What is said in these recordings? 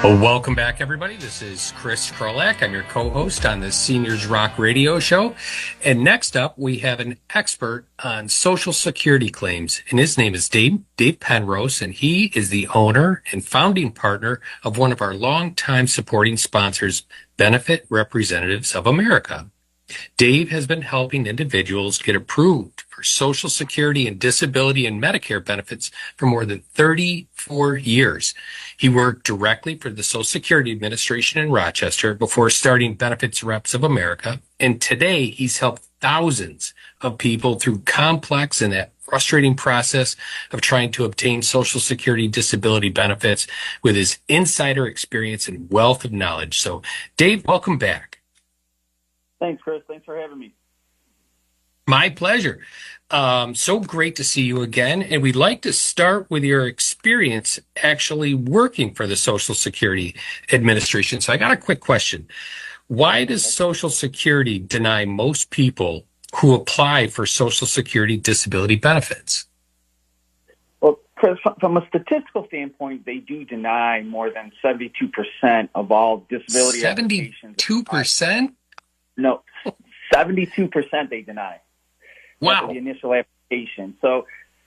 Well, welcome back, everybody. This is Chris Krolak. I'm your co-host on the Seniors Rock Radio Show. And next up, we have an expert on Social Security claims, and his name is Dave Penrose, and he is the owner and founding partner of one of our longtime supporting sponsors, Benefit Representatives of America. Dave has been helping individuals get approved for Social Security and disability and Medicare benefits for more than 34 years. He worked directly for the Social Security Administration in Rochester before starting Benefits Reps of America. And today he's helped thousands of people through complex and that frustrating process of trying to obtain Social Security disability benefits with his insider experience and wealth of knowledge. So Dave, welcome back. Thanks, Chris. Thanks for having me. My pleasure. So great to see you again. And we'd like to start with your experience actually working for the Social Security Administration. So I got a quick question. Why does Social Security deny most people who apply for Social Security disability benefits? Well, Chris, from a statistical standpoint, they do deny more than 72% of all disability applications. 72%? No, 72% they deny. Wow. After the initial application. So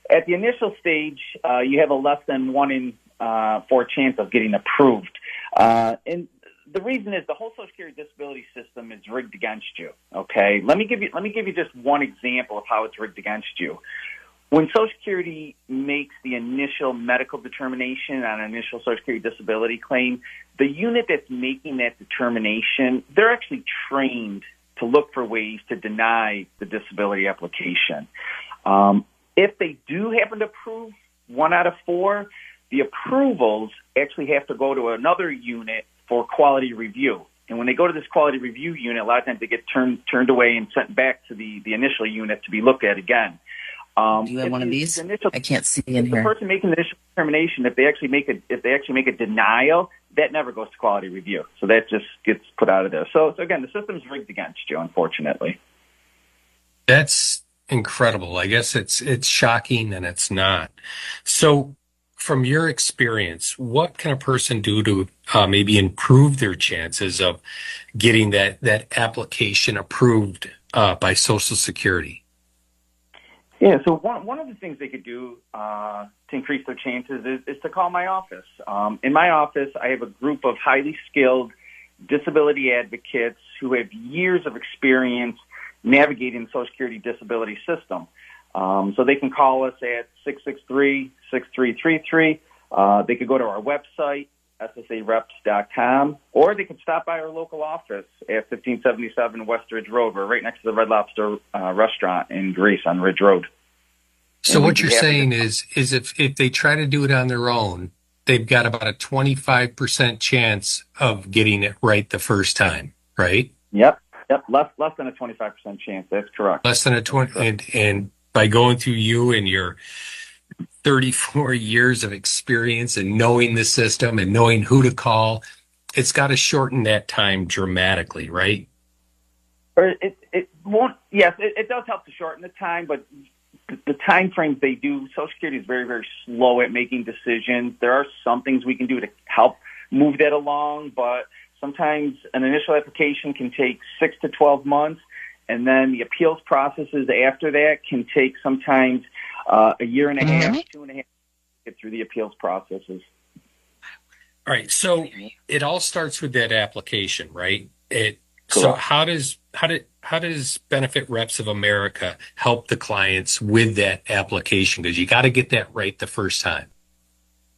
at the initial stage, you have a less than 1 in 4 chance of getting approved. And the reason is the whole Social Security disability system is rigged against you. Okay, let me give you just one example of how it's rigged against you. When Social Security makes the initial medical determination on an initial Social Security disability claim, the unit that's making that determination, they're actually trained to look for ways to deny the disability application. If they do happen to approve 1 out of 4, the approvals actually have to go to another unit for quality review. And when they go to this quality review unit, a lot of times they get turned away and sent back to the initial unit to be looked at again. Do you have one of these? I can't see in here. The person making the initial determination, if they actually make a denial, that never goes to quality review. So that just gets put out of there. So again, the system's rigged against you, unfortunately. That's incredible. I guess it's shocking and it's not. So from your experience, what can a person do to maybe improve their chances of getting that application approved by Social Security? Yeah, so one of the things they could do to increase their chances is to call my office. In my office, I have a group of highly skilled disability advocates who have years of experience navigating the Social Security disability system. So they can call us at 663-6333. They could go to our website, SSAreps.com, or they could stop by our local office at 1577 West Ridge Road. We're right next to the Red Lobster restaurant in Greece on Ridge Road. So what you're saying is if they try to do it on their own, they've got about a 25% chance of getting it right the first time, right? Yep. Less than a 25% chance. That's correct. Less than a 20, and by going through you and your 34 years of experience and knowing the system and knowing who to call, it's got to shorten that time dramatically, right? Or it won't. Yes, it does help to shorten the time, but the time frames they do, Social Security is very, very slow at making decisions. There are some things we can do to help move that along, but sometimes an initial application can take 6 to 12 months, and then the appeals processes after that can take sometimes a year and a half, 2.5 to get through the appeals processes. All right. So it all starts with that application, right? Correct. So how does Benefit Reps of America help the clients with that application? Because you got to get that right the first time.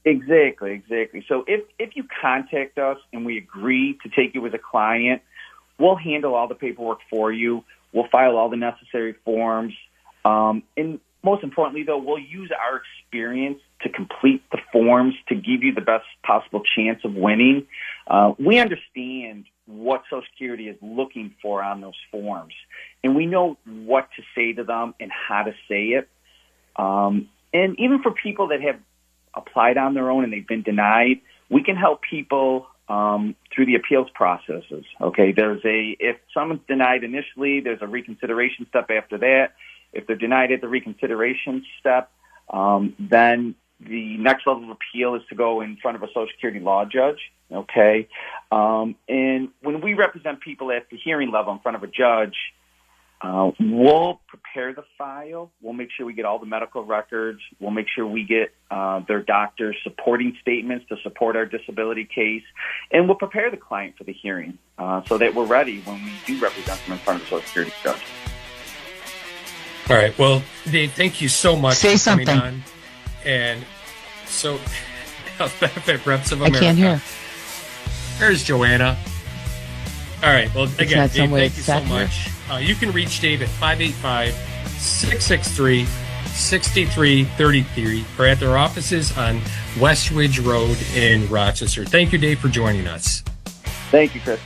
Exactly. So if you contact us and we agree to take you as a client, we'll handle all the paperwork for you. We'll file all the necessary forms. And most importantly, though, we'll use our experience to complete the forms to give you the best possible chance of winning. We understand what Social Security is looking for on those forms, and we know what to say to them and how to say it. And even for people that have applied on their own and they've been denied, we can help people through the appeals processes. Okay, if someone's denied initially, there's a reconsideration step after that. If they're denied at the reconsideration step, then the next level of appeal is to go in front of a Social Security law judge. Okay. And when we represent people at the hearing level in front of a judge, we'll prepare the file. We'll make sure we get all the medical records. We'll make sure we get their doctor's supporting statements to support our disability case. And we'll prepare the client for the hearing so that we're ready when we do represent them in front of the Social Security judge. All right. Well, Dave, thank you so much for coming on. And so, Health Benefit Reps of America. I can't hear. There's Joanna. All right. Well, again, Dave, thank you so much. You can reach Dave at 585-663-6333 or at their offices on Westridge Road in Rochester. Thank you, Dave, for joining us. Thank you, Chris.